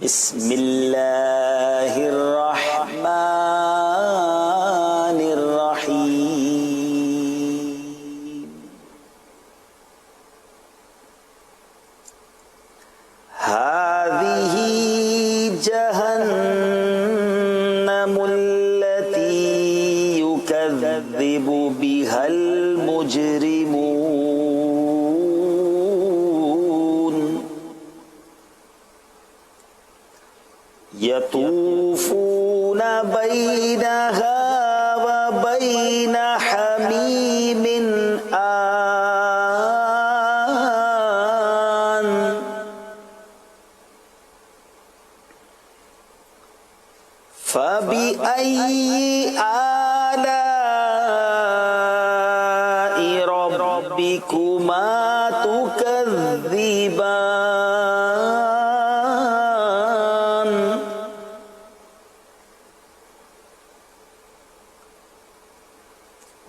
بسم الله الرحمن الرحيم هذه جهنم التي يكذب بها المجرمون يطوفون بينها وبين حميم آن فبأي آلاء ربكما تكذبان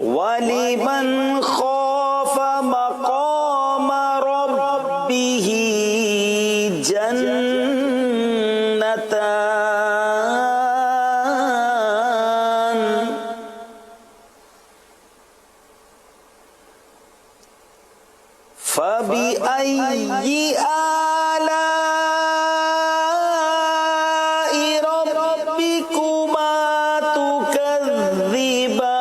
ولمن خاف مقام ربه جنتان فبأي آلاء ربكما تكذبان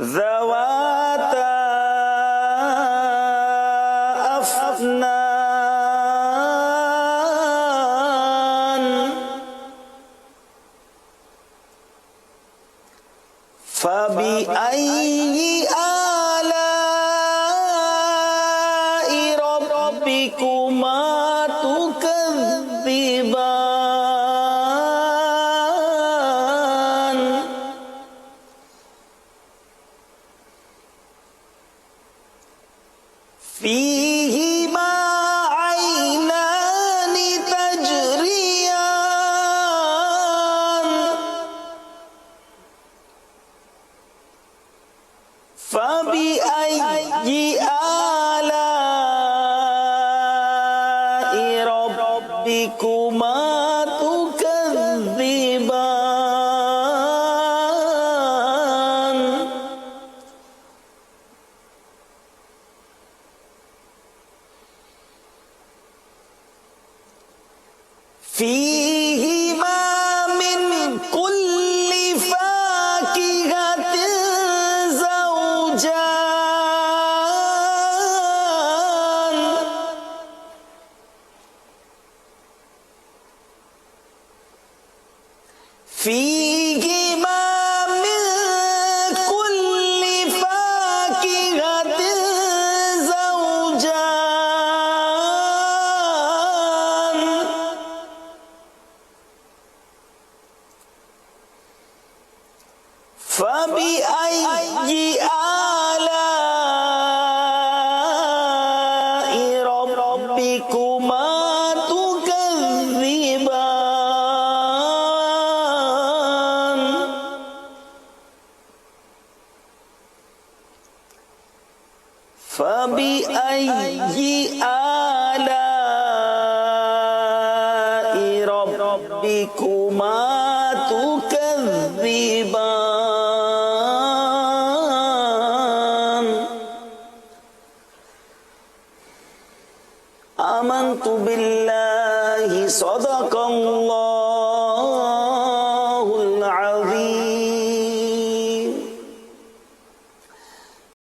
ذواتا أفنان فبأي آلاء ربكما تكذبان فيهما عينان تجريان فبأي آلاء ربكما تكذبان فيهما من كل فاكهة زوجان فيهما من كل فاكهة زوجان فبأي آلاء ربكما تكذبان فبأي آلاء ربكما تكذبان آمنت بالله صدق الله